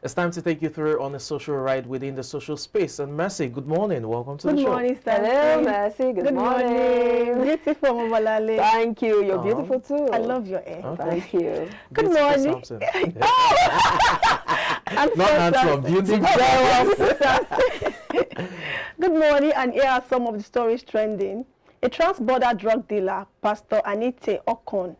It's time to take you through on a social ride within the social space. And Mercy, good morning. Welcome to the show. Good morning, Sir. Hello, Mercy. Good morning. Beautiful, Mobalale. Thank you. You're beautiful too. I love your hair. Okay. Thank you. Good morning. I'm not handsome, beautiful. Good morning, and here are some of the stories trending. A trans-border drug dealer, Pastor Anite Okon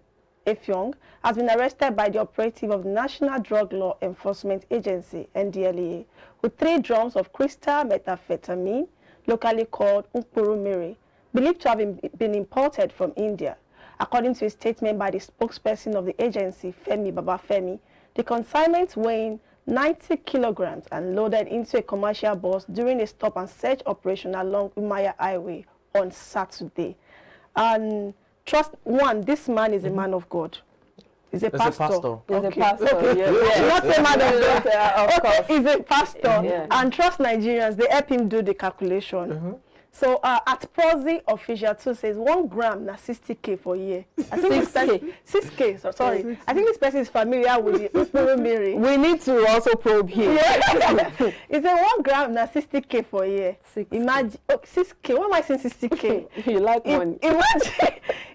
Efyong, has been arrested by the operative of the National Drug Law Enforcement Agency, NDLEA, with 3 drums of crystal methamphetamine, locally called Umpurumiri, believed to have been imported from India. According to a statement by the spokesperson of the agency, Femi Babafemi, the consignment weighing 90 kilograms and loaded into a commercial bus during a stop and search operation along Umaya Highway on Saturday. And trust one, this man is a man of God. He's a pastor. He's a pastor. Yeah. Not a man of God. Of course. He's a pastor. Yeah. And trust Nigerians, they help him do the calculation. So at Prozi official too says 1 gram na 60K for a year. I think 6K. So sorry. I think this person is familiar with the Umpurumiri. We need to also probe here. Yeah. It's a 1 gram na 60K for a year. Imagine 6K. Why am I saying 60K? You like money.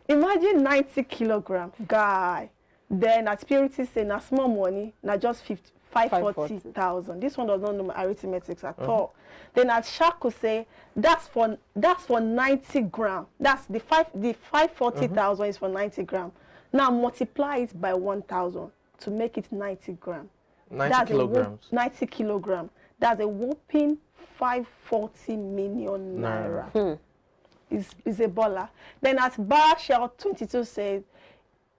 Imagine 90 kilogram guy. Then at Purity say na small money, na just 540,000. This one does not know my arithmetics at all. Then at Shaku say that's for 90 gram. That's the 540,000 is for 90 gram. Now multiply it by 1,000 to make it 90 gram. 90 kilograms. 90 kilogram. That's a whopping 540 million naira. Is a baller. Then at Bar Shell 22 says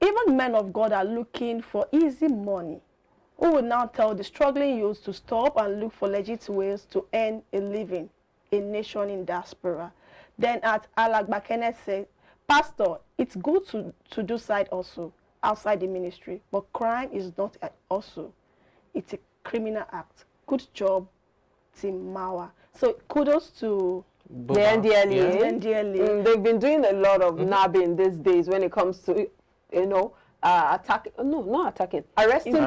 even men of God are looking for easy money, who will now tell the struggling youths to stop and look for legit ways to earn a living, a nation in diaspora. Then at Alagba Kenneth said, Pastor, it's good to do side hustle outside the ministry, but crime is not also. It's a criminal act. Good job, Team Mawa. So kudos to the NDLEA. Yeah. NDLEA. They've been doing a lot of nabbing these days when it comes to, arresting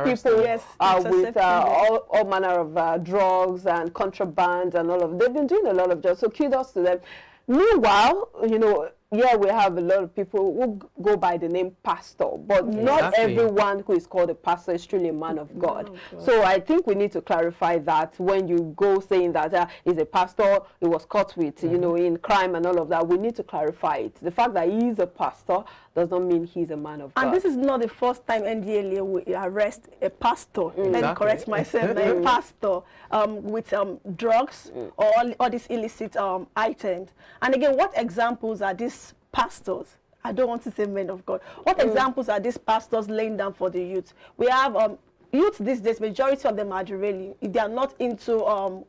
people with all manner of drugs and contraband and all of. They've been doing a lot of jobs, so kudos to them. Meanwhile, yeah, we have a lot of people who go by the name pastor, but not everyone who is called a pastor is truly a man of God. So I think we need to clarify that when you go saying that he's a pastor, he was caught with, in crime and all of that, we need to clarify it. The fact that he is a pastor does not mean he's a man of God. And this is not the first time NDLEA will arrest a pastor. Let me correct myself, a pastor with drugs or all these illicit items. And again, what examples are these pastors? I don't want to say men of God. What examples are these pastors laying down for the youth? We have youth these days, majority of them are really, if they are not into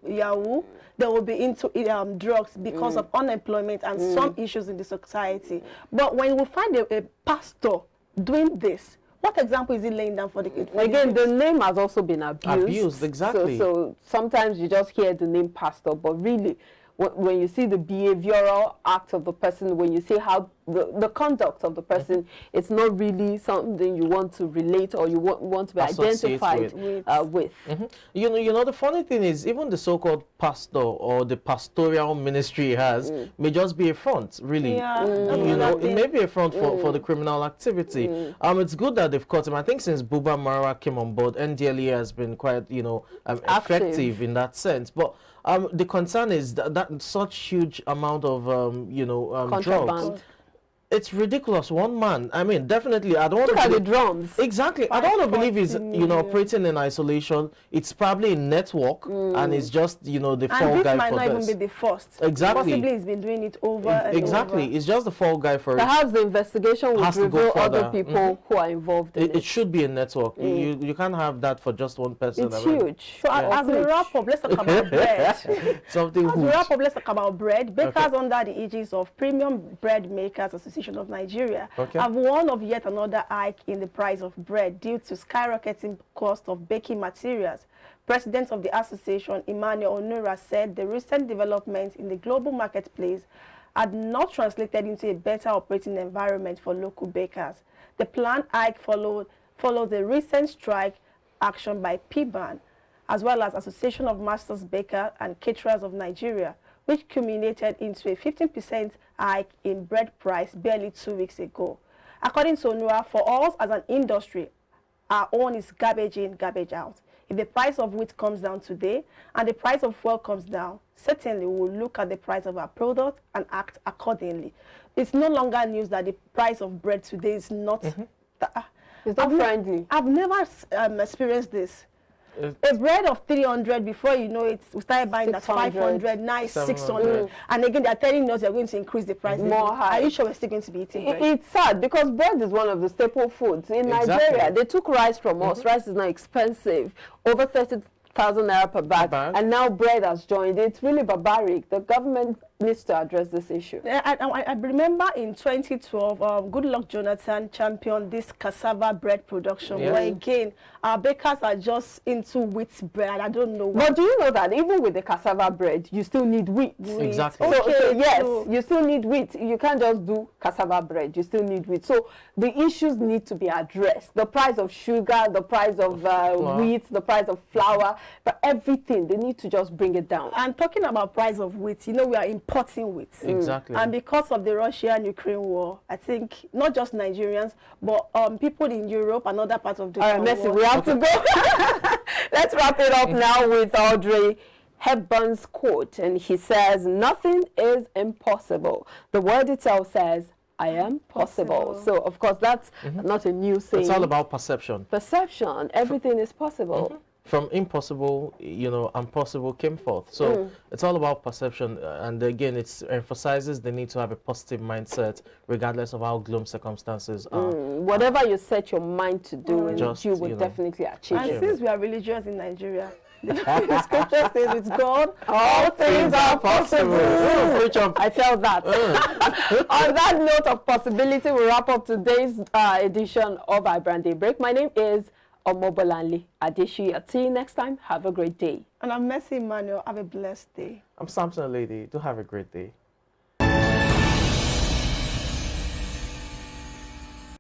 Yahoo, they will be into drugs because of unemployment and some issues in the society. But when we find a pastor doing this, what example is he laying down for the kids? Again, the name has also been abused. Abused, exactly. So sometimes you just hear the name pastor, but really, when you see the behavioral act of the person, when you see how the conduct of the person, it's not really something you want to relate or you want to be identified with. You know, the funny thing is, even the so-called pastor or the pastoral ministry he has may just be a front, really. It may be a front for the criminal activity. It's good that they've caught him. I think since Buba Mara came on board, NDLEA has been quite, effective in that sense. But the concern is that such huge amount of, drugs. It's ridiculous. One man. I mean, definitely. I don't want to. Look at the drums. Exactly. I don't want to believe he's, operating in isolation. It's probably a network, and it's just, the fall guy for this. And this might not even be the first. Exactly. Possibly he's been doing it over and over. Exactly. It's just the fall guy for it. Perhaps the investigation will reveal other people who are involved in it. It should be a network. You can't have that for just one person. It's huge. So as we wrap up, let's talk about bread. Something. As we wrap up, let's talk about bread. Bakers under the aegis of Premium Bread Makers Association of Nigeria have warned of yet another hike in the price of bread due to skyrocketing cost of baking materials. President of the association, Emmanuel Onura, said the recent developments in the global marketplace had not translated into a better operating environment for local bakers. The planned hike followed the recent strike action by PBAN as well as Association of Masters Bakers and Caterers of Nigeria, which culminated into a 15% hike in bread price barely 2 weeks ago. According to Onura, for us as an industry, our own is garbage in, garbage out. If the price of wheat comes down today and the price of fuel comes down, certainly we will look at the price of our product and act accordingly. It's no longer news that the price of bread today is not... It's not friendly. I've never experienced this. A bread of 300, before you know it, we started buying at 500, now it's 600. And again, they're telling us they're going to increase the price. More high. Are you sure we're still going to be eating bread? It's sad because bread is one of the staple foods. In Nigeria, they took rice from us. Rice is now expensive, over 30,000 naira per bag. And now bread has joined. It's really barbaric. The government needs to address this issue. I remember in 2012, Goodluck Jonathan championed this cassava bread production, where again, our bakers are just into wheat bread. I don't know why. But do you know that even with the cassava bread, you still need wheat? Exactly. So yes, you still need wheat. You can't just do cassava bread. You still need wheat. So the issues need to be addressed. The price of sugar, the price of wheat, the price of flour, but everything, they need to just bring it down. And talking about price of wheat, you know, we are importing wheat. Exactly. And because of the Russia and Ukraine war, I think not just Nigerians, but people in Europe and other parts of the world. Messi, we have to go. Let's wrap it up now with Audrey Hepburn's quote. And he says, "Nothing is impossible. The word itself says, I am possible." So, of course, that's not a new thing. It's all about perception. Perception. Everything is possible. From impossible, you know, impossible came forth. So it's all about perception. And again, it emphasizes the need to have a positive mindset, regardless of how gloom circumstances are. Whatever you set your mind to do, you will definitely achieve it. And since we are religious in Nigeria, the scripture says with God, all things are possible. I felt that. On that note of possibility, we wrap up today's edition of iBrand Daybreak. My name is Omobolanle Adeshi. See you next time. Have a great day. And I'm Messi Emmanuel. Have a blessed day. I'm Samson Lady. Do have a great day.